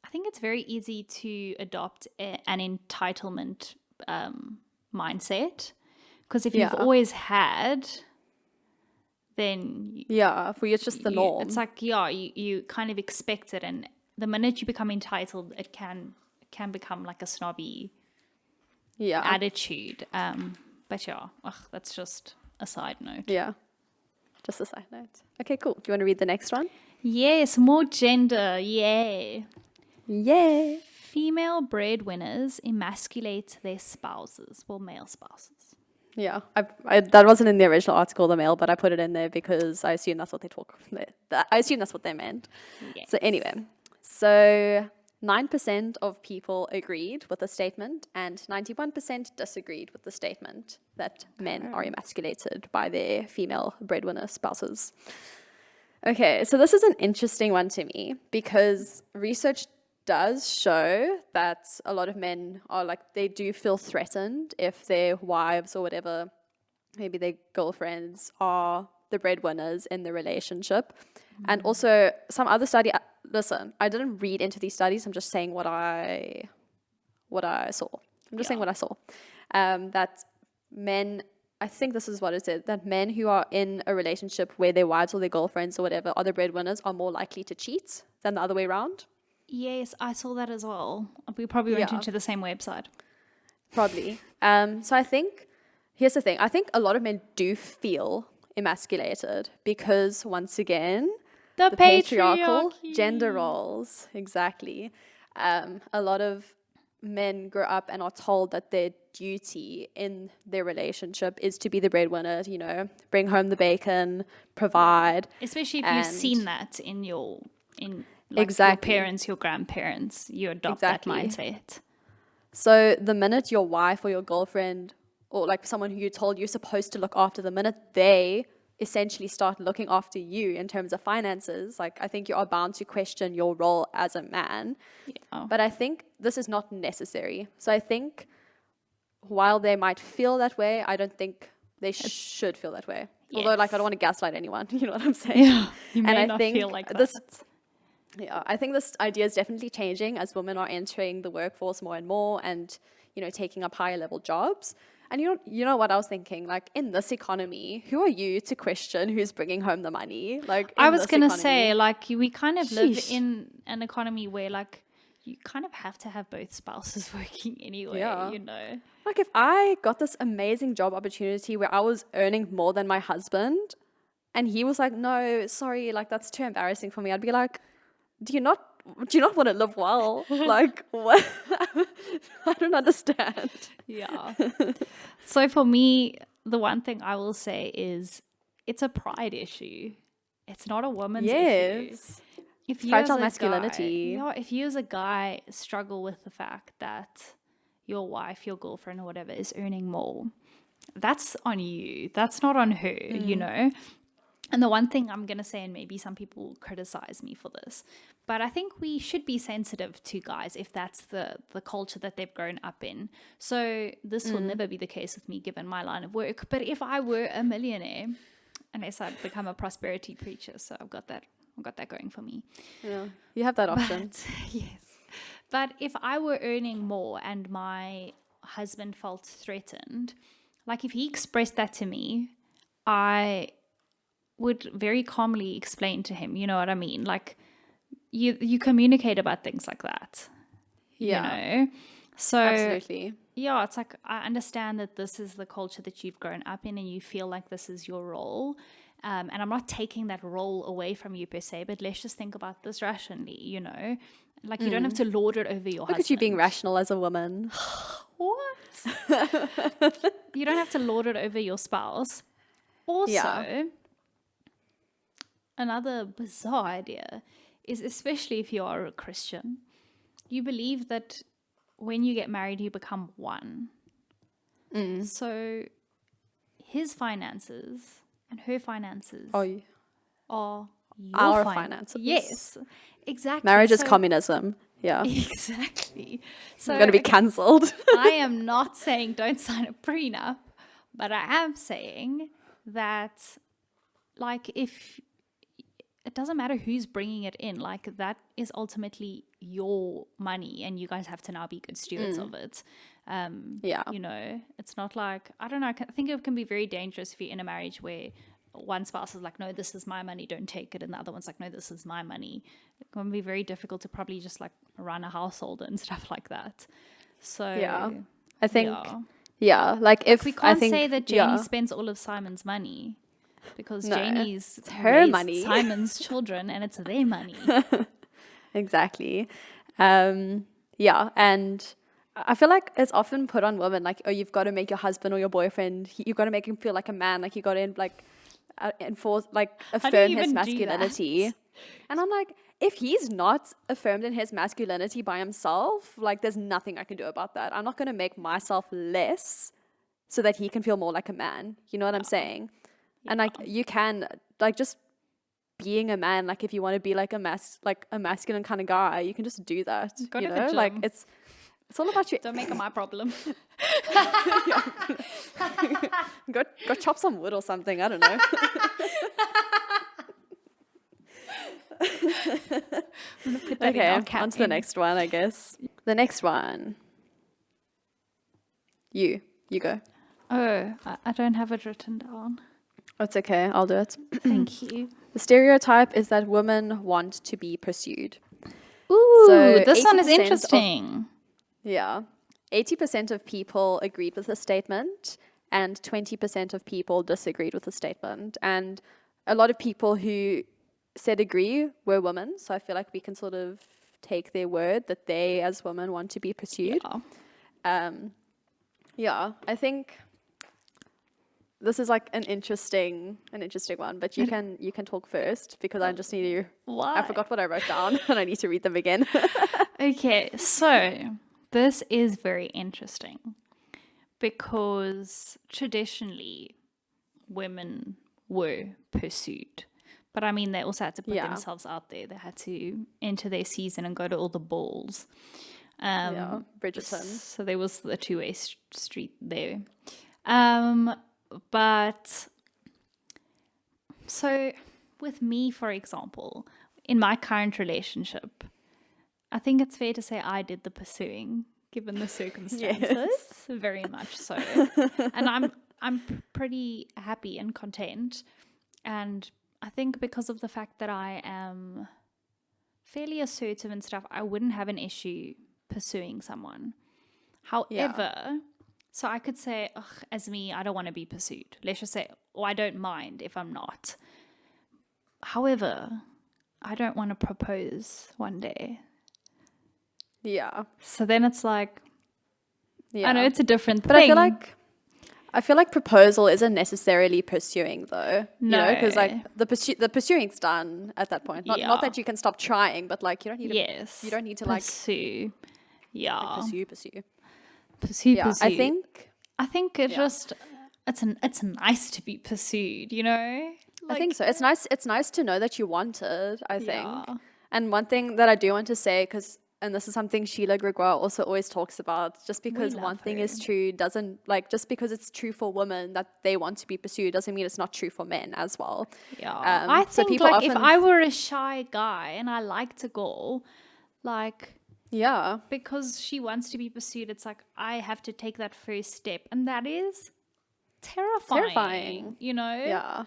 I think it's very easy to adopt an entitlement mindset. Because if you've always had, then for you it's just the norm. it's like, you kind of expect it. And the minute you become entitled, it can become like a snobby attitude. But that's just a side note. Yeah, just a side note. Okay, cool. Do you want to read the next one? Yes, more gender. Yay. Female breadwinners emasculate their spouses, well, male spouses. Yeah, that wasn't in the original article, the male, but I put it in there because I assume that's what I assume that's what they meant. Yes. So anyway, so 9% of people agreed with the statement, and 91% disagreed with the statement that men are emasculated by their female breadwinner spouses. Okay, so this is an interesting one to me because research does show that a lot of men are like, they do feel threatened if their wives or whatever, maybe their girlfriends, are the breadwinners in the relationship. And also some other study, listen, I didn't read into these studies, I'm just saying what I saw. I'm just saying what I saw. That men, I think this is what it said, that men who are in a relationship where their wives or their girlfriends or whatever are the breadwinners are more likely to cheat than the other way around. Yes, I saw that as well. We probably went into the same website. Probably. So I think, here's the thing. I think a lot of men do feel emasculated because, once again, the patriarchal gender roles. Exactly. A lot of men grow up and are told that their duty in their relationship is to be the breadwinner, you know, bring home the bacon, provide. Especially if you've seen that in your parents, your grandparents, you adopt that mindset. So the minute your wife or your girlfriend or like someone who you're told you're supposed to look after, the minute they essentially start looking after you in terms of finances, like I think you are bound to question your role as a man. Yeah. But I think this is not necessary. So I think while they might feel that way, I don't think they should feel that way. Although, like, I don't want to gaslight anyone. You know what I'm saying? Yeah, you may And I not think feel like this that. Yeah, I think this idea is definitely changing as women are entering the workforce more and more and, you know, taking up higher level jobs. And you know what I was thinking? Like, in this economy, who are you to question who's bringing home the money? Like, I in was this going to economy. say, like, we kind of live Sheesh. in an economy where, like, you kind of have to have both spouses working anyway, Yeah. you know? Like, if I got this amazing job opportunity where I was earning more than my husband and he was like, no, sorry, like, that's too embarrassing for me, I'd be like, do you not want to live well? Like, what? I don't understand. Yeah. So for me, the one thing I will say is it's a pride issue. It's not a woman's issue. Yes. If you Fragile as a masculinity. guy, yeah, if you as a guy struggle with the fact that your wife, your girlfriend, or whatever is earning more, that's on you. That's not on her, you know? And the one thing I'm going to say, and maybe some people criticize me for this, but I think we should be sensitive to guys if that's the culture that they've grown up in. So this will never be the case with me given my line of work. But if I were a millionaire, unless I'd become a prosperity preacher, so I've got that going for me. Yeah, you have that option. But, yes. But if I were earning more and my husband felt threatened, like if he expressed that to me, I would very calmly explain to him, you know what I mean? Like you communicate about things like that. Yeah. You know? So Absolutely. yeah, it's like I understand that this is the culture that you've grown up in and you feel like this is your role. And I'm not taking that role away from you per se, but let's just think about this rationally, you know? Like you don't have to lord it over your husband. Look at you being rational as a woman. What? You don't have to lord it over your spouse. Also, another bizarre idea is, especially if you are a Christian, you believe that when you get married, you become one. So his finances and her finances are your our finances. Yes, exactly. Marriage is communism. Yeah. Exactly. So I'm going to be cancelled. I am not saying don't sign a prenup, but I am saying that, like, if it doesn't matter who's bringing it in, like, that is ultimately your money and you guys have to now be good stewards of it. You know, it's not like, I don't know, I think it can be very dangerous if you're in a marriage where one spouse is like, no, this is my money, don't take it, and the other one's like, no, this is my money. It can be very difficult to probably just like run a household and stuff like that. So yeah, I think like if we can't I think, say that Janie spends all of Simon's money, because Janie's it's her money. Simon's children, and it's their money. Exactly. And I feel like it's often put on women, like, oh, you've got to make your husband or your boyfriend, you've got to make him feel like a man, like you got to like enforce, like affirm his masculinity. And I'm like, if he's not affirmed in his masculinity by himself, like there's nothing I can do about that. I'm not going to make myself less so that he can feel more like a man. You know what I'm saying? And like you can, like, just being a man, like if you want to be like a masculine kind of guy, you can just do that. Go you to know, the gym. like it's all about you. Don't make it my problem. Go chop some wood or something. I don't know. Okay, on to the next one, I guess. The next one. You go. Oh, I don't have it written down. It's okay, I'll do it. Thank you. The stereotype is that women want to be pursued. Ooh, So this one is 80% interesting. 80% of people agreed with the statement and 20% of people disagreed with the statement. And a lot of people who said agree were women. So I feel like we can sort of take their word that they as women want to be pursued. I think this is like an interesting one, but you can talk first because I just need to. Why? I forgot what I wrote down and I need to read them again. Okay, so this is very interesting because traditionally women were pursued. But I mean, they also had to put themselves out there. They had to enter their season and go to all the balls. Bridgerton. So there was the two-way street there. But So with me, for example, in my current relationship, I think it's fair to say I did the pursuing, given the circumstances, very much so. And I'm pretty happy and content. And I think because of the fact that I am fairly assertive and stuff, I wouldn't have an issue pursuing someone. However, so I could say, as me, I don't want to be pursued. Let's just say, I don't mind if I'm not. However, I don't want to propose one day. Yeah. So then it's like, I know it's a different but thing. I feel like proposal isn't necessarily pursuing, though. No. You know, because like the pursuing's done at that point. Not that you can stop trying, but like you don't need to. You don't need to pursue. Pursue. Yeah, I think it just it's nice to be pursued, you know? I think so. It's nice to know that you want it, I think. And one thing that I do want to say, and this is something Sheila Gregoire also always talks about, just because one thing is true doesn't, like, just because it's true for women that they want to be pursued doesn't mean it's not true for men as well. Yeah. I think, like, if I were a shy guy and I liked a girl, like... Yeah. Because she wants to be pursued, it's like, I have to take that first step. And that is terrifying. You know? Yeah.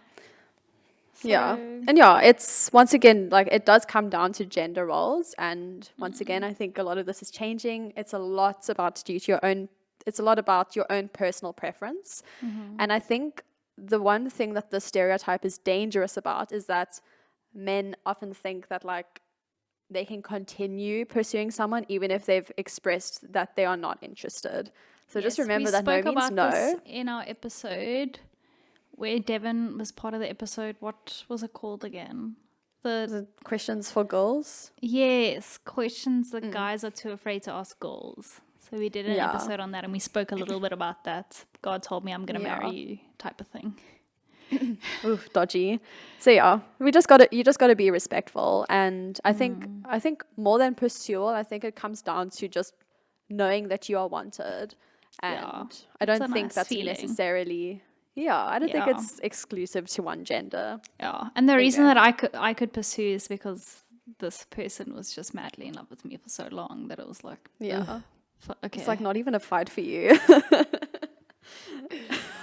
So. Yeah. And it's once again, like, it does come down to gender roles. And once again, I think a lot of this is changing. It's a lot about your own personal preference. And I think the one thing that the stereotype is dangerous about is that men often think that, like, they can continue pursuing someone even if they've expressed that they are not interested. So just remember that no means no. This in our episode where Devin was part of the episode. What was it called again? The questions for girls? Yes, questions that guys are too afraid to ask girls. So we did an episode on that and we spoke a little bit about that. God told me I'm going to marry you type of thing. Ooh, dodgy. So you just gotta be respectful. And I think more than pursual, I think it comes down to just knowing that you are wanted. And I don't think that's necessarily I don't think it's exclusive to one gender. Yeah. And the reason that I could pursue is because this person was just madly in love with me for so long that it was like, okay. It's like not even a fight for you.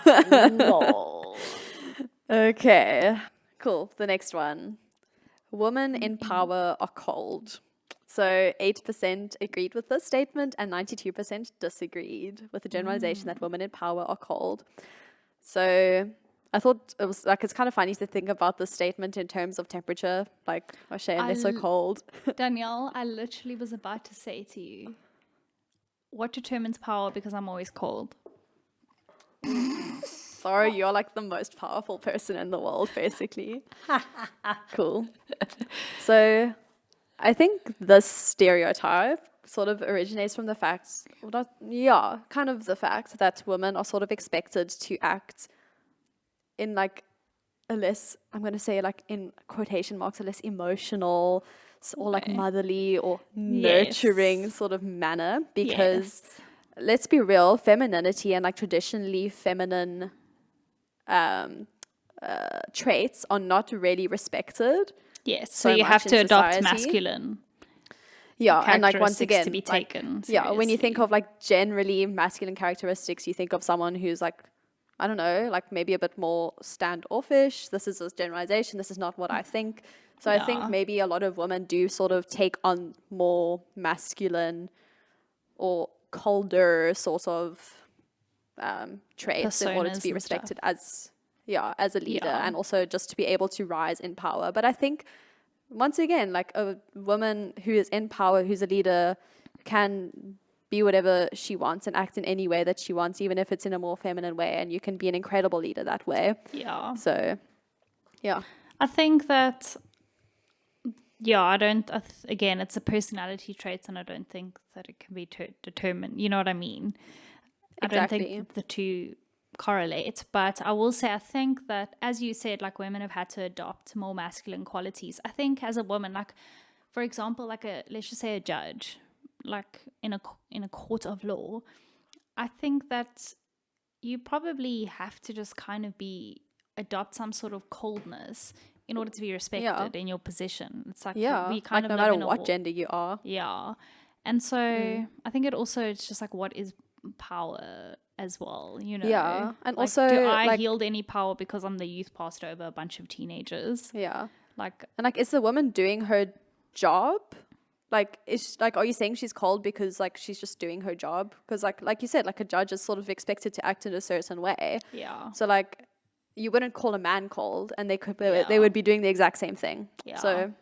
Lol. Okay, cool. The next one. Women in power are cold. So 8% agreed with this statement and 92% disagreed with the generalization that women in power are cold. So I thought it was like, it's kind of funny to think about this statement in terms of temperature, like, oh shame, they're so cold. Danielle, I literally was about to say to you, what determines power? Because I'm always cold. Sorry, you're like the most powerful person in the world, basically. Cool. So I think this stereotype sort of originates from the fact, kind of the fact that women are sort of expected to act in like a less, I'm going to say like in quotation marks, a less emotional or like motherly or nurturing sort of manner, because let's be real, femininity and like traditionally feminine traits are not really respected. Yes, so you have to adopt masculine. Yeah, and like once again, to be taken. When you think of like generally masculine characteristics, you think of someone who's like, I don't know, like maybe a bit more standoffish. This is a generalization. This is not what I think. So I think maybe a lot of women do sort of take on more masculine or colder sort of traits in order to be respected as a leader, and also just to be able to rise in power. But I think once again, like a woman who is in power, who's a leader, can be whatever she wants and act in any way that she wants, even if it's in a more feminine way, and you can be an incredible leader that way. Yeah. So, I think that, again, it's a personality trait, and I don't think that it can be determined. You know what I mean? Exactly. I don't think the two correlate, but I will say I think that, as you said, like women have had to adopt more masculine qualities. I think as a woman, like for example, like let's just say a judge, like in a court of law, I think that you probably have to just kind of be adopt some sort of coldness in order to be respected in your position. It's like we like kind of no live matter in what gender you are. Yeah. And so I think it's just like, what is power as well, you know? Yeah. And like, also, do I like, wield any power because I'm the youth pastor over a bunch of teenagers? yeah. Like, And like, is the woman doing her job? Like, are you saying she's cold because like she's just doing her job? Because like you said, like a judge is sort of expected to act in a certain way. yeah. So like, you wouldn't call a man cold, and they would be doing the exact same thing. Yeah. So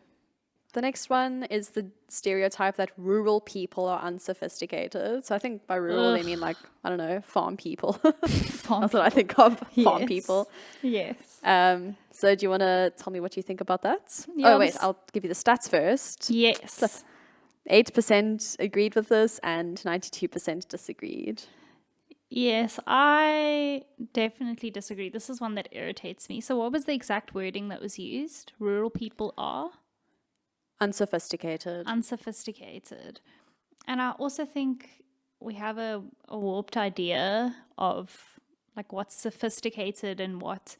the next one is the stereotype that rural people are unsophisticated. So I think by rural they mean like, I don't know, farm people. That's what I think of, farm people. Yes. So do you want to tell me what you think about that? Yeah, oh wait, I'll give you the stats first. Yes. 8% agreed with this and 92% disagreed. Yes, I definitely disagree. This is one that irritates me. So what was the exact wording that was used? Rural people are? Unsophisticated. Unsophisticated. And I also think we have a warped idea of like what's sophisticated and what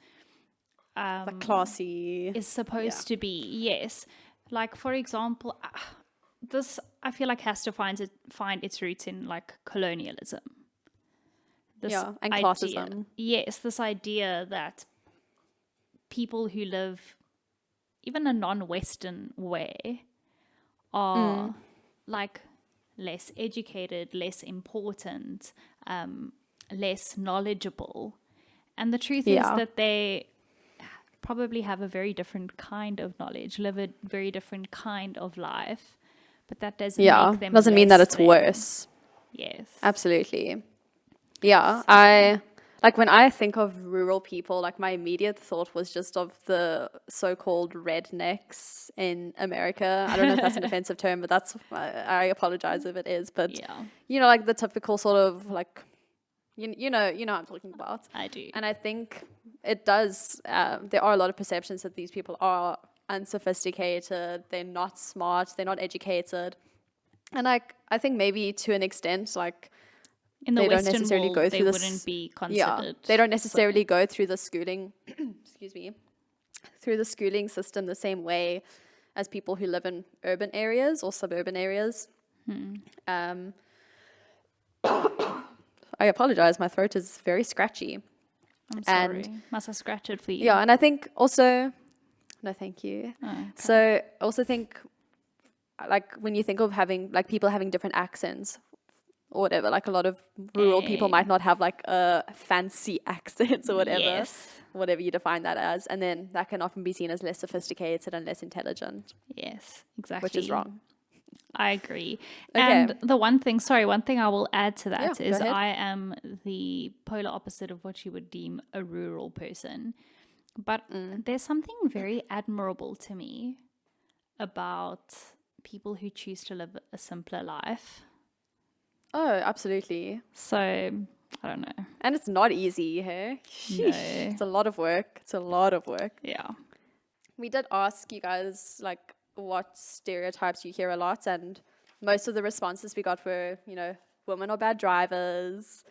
like classy is supposed to be. Yes. Like, for example, this I feel like has to find its roots in like colonialism. This and idea, classism. yes, this idea that people who live even a non-Western way are like less educated, less important, less knowledgeable. And the truth is that they probably have a very different kind of knowledge, live a very different kind of life, but that doesn't make them doesn't mean that less it's than. worse. Yes. Absolutely. Yeah, I like when I think of rural people, like my immediate thought was just of the so-called rednecks in America. I don't know if that's an offensive term, but I apologize if it is. But you know, like the typical sort of like, you know what I'm talking about. I do. And I think it does. There are a lot of perceptions that these people are unsophisticated. They're not smart. They're not educated. And like I think maybe to an extent, like. In the they Western don't necessarily world, go they through wouldn't be considered. Yeah, they don't necessarily go through the schooling, through the schooling system the same way as people who live in urban areas or suburban areas. I apologize, my throat is very scratchy. I'm sorry. Must have scratched it for you. Yeah, and I think also, no, thank you. Oh, okay. So I also think, like when you think of having like people having different accents, or whatever, like a lot of rural people might not have like a fancy accent or whatever, whatever you define that as, and then that can often be seen as less sophisticated and less intelligent. Yes, exactly. Which is wrong. I agree. Okay. And the one thing I will add to that is I am the polar opposite of what you would deem a rural person. But there's something very admirable to me about people who choose to live a simpler life. Oh, absolutely. So, I don't know. And it's not easy, hey? No. It's a lot of work. Yeah. We did ask you guys, like, what stereotypes you hear a lot, and most of the responses we got were, you know, women are bad drivers,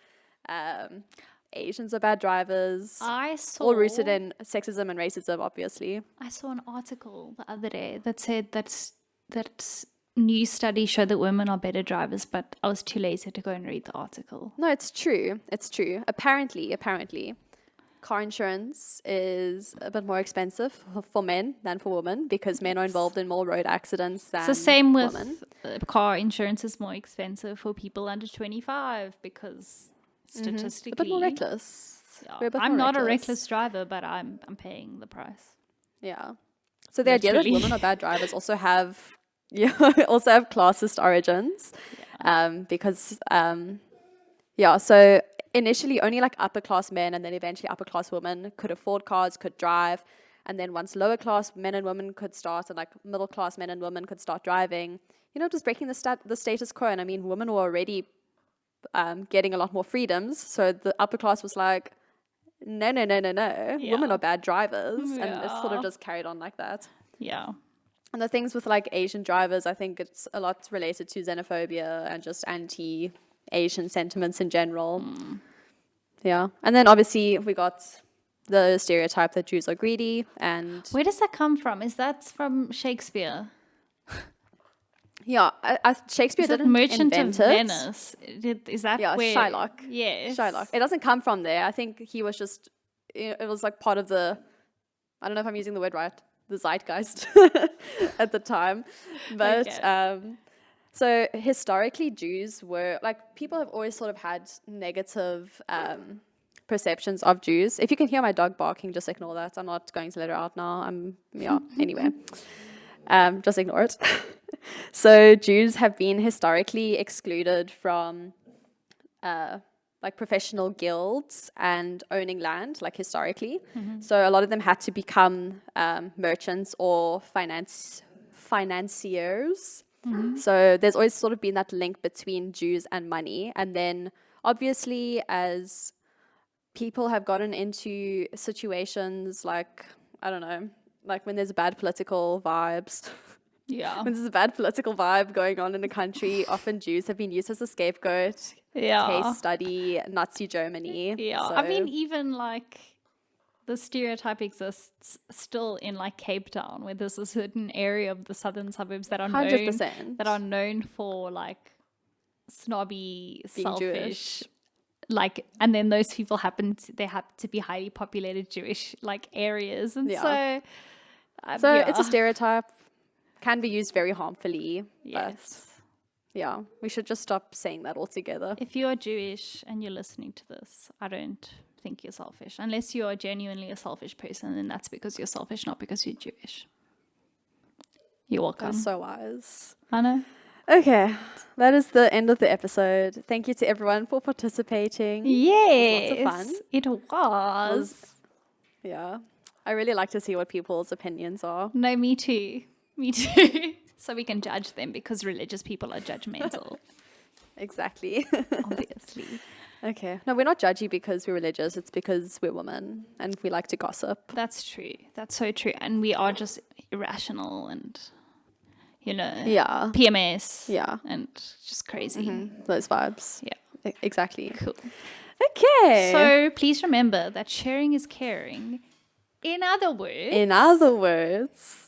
Asians are bad drivers. All rooted in sexism and racism, obviously. I saw an article the other day that said that new studies show that women are better drivers, but I was too lazy to go and read the article. No, it's true. It's true. Apparently, car insurance is a bit more expensive for men than for women because men are involved in more road accidents than women. So same with car insurance is more expensive for people under 25 because statistically... A bit more reckless. Yeah. I'm not a reckless driver, but I'm paying the price. Yeah. So the idea that women are bad drivers also have classist origins, because so initially only like upper class men and then eventually upper class women could afford cars, could drive, and then once lower class men and women could start and like middle class men and women could start driving, you know, just breaking the status quo. And I mean, women were already getting a lot more freedoms, so the upper class was like, no, women are bad drivers, and it's sort of just carried on like that. And the things with like Asian drivers, I think it's a lot related to xenophobia and just anti-Asian sentiments in general. Yeah. And then obviously we got the stereotype that Jews are greedy. And Where does that come from? Is that from Shakespeare? yeah, Shakespeare Is it didn't Merchant of invent it. Venice? Is that where? Shylock. Yes. Shylock. It doesn't come from there. I think he was just, it was like part of the, I don't know if I'm using the word right, the zeitgeist at the time. But Okay. so historically, Jews were, like, people have always sort of had negative perceptions of Jews. If you can hear my dog barking, just ignore that. I'm not going to let her out now. Anyway. Just ignore it. So Jews have been historically excluded from like professional guilds and owning land, like historically. So a lot of them had to become merchants or financiers. So there's always sort of been that link between Jews and money. And then obviously as people have gotten into situations like, I don't know, like when there's bad political vibes, Yeah. when there's a bad political vibe going on in a country, often Jews have been used as a scapegoat. Yeah. Case study, Nazi Germany. Yeah. So, I mean, even like the stereotype exists still in like Cape Town, where there's a certain area of the southern suburbs that are 100%. known for like snobby, Being selfish. Jewish. Like, and then those people happen to be highly populated Jewish like areas, and Yeah. so It's a stereotype, can be used very harmfully. Yes. But yeah, we should just stop saying that altogether. If you are Jewish and you're listening to this, I don't think you're selfish. Unless you are genuinely a selfish person, then that's because you're selfish, not because you're Jewish. You're welcome. That's so wise. I know. Okay, that is the end of the episode. Thank you to everyone for participating. Yes, It was lots of fun. it was. Yeah, I really like to see what people's opinions are. No, me too. Me too. So we can judge them because religious people are judgmental, Exactly. obviously. Okay. No, we're not judgy because we're religious. It's because we're women and we like to gossip. That's true. That's so true. And we are just irrational and, you know, Yeah. PMS. Yeah. And just crazy. Those vibes. Yeah. Exactly. Cool. Okay. So please remember that sharing is caring. In other words,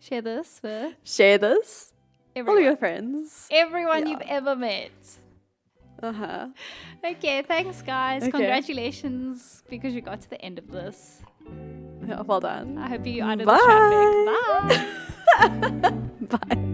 share this with share this. All everyone, your friends. everyone Yeah. you've ever met. Uh-huh. Okay, thanks guys. Okay. Congratulations because you got to the end of this. Yeah, well done. I hope you out of the traffic. Bye. Bye.